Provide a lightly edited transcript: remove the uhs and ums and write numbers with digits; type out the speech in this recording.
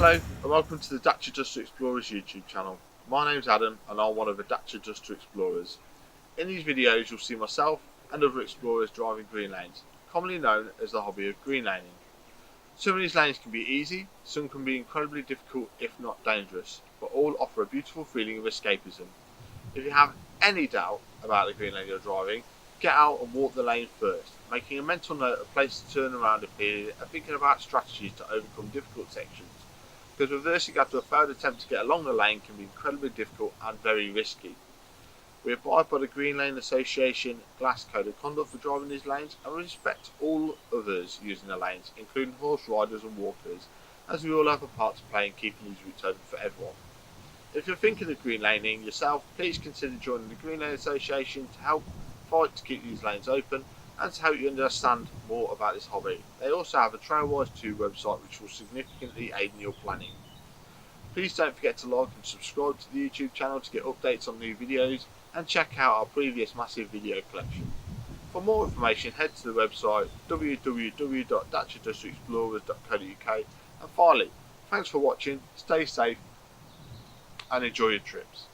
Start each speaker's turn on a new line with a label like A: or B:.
A: Hello and welcome to the Dacia Duster Explorers YouTube channel. My name's Adam and I'm one of the Dacia Duster Explorers. In these videos you'll see myself and other explorers driving green lanes, commonly known as the hobby of green laning. Some of these lanes can be easy, some can be incredibly difficult if not dangerous, but all offer a beautiful feeling of escapism. If you have any doubt about the green lane you're driving, get out and walk the lane first, making a mental note of places to turn around a period and thinking about strategies to overcome difficult sections, because reversing after a failed attempt to get along the lane can be incredibly difficult and very risky. We abide by the Green Lane Association Glass Code of Conduct for driving these lanes and respect all others using the lanes, including horse riders and walkers, as we all have a part to play in keeping these routes open for everyone. If you're thinking of green laning yourself, please consider joining the Green Lane Association to help fight to keep these lanes open and to help you understand more about this hobby. They also have a Trailwise 2 website which will significantly aid in your planning. Please don't forget to like and subscribe to the YouTube channel to get updates on new videos and check out our previous massive video collection. For more information head to the website www.daciadusterexplorers.co.uk, and finally, thanks for watching, stay safe and enjoy your trips.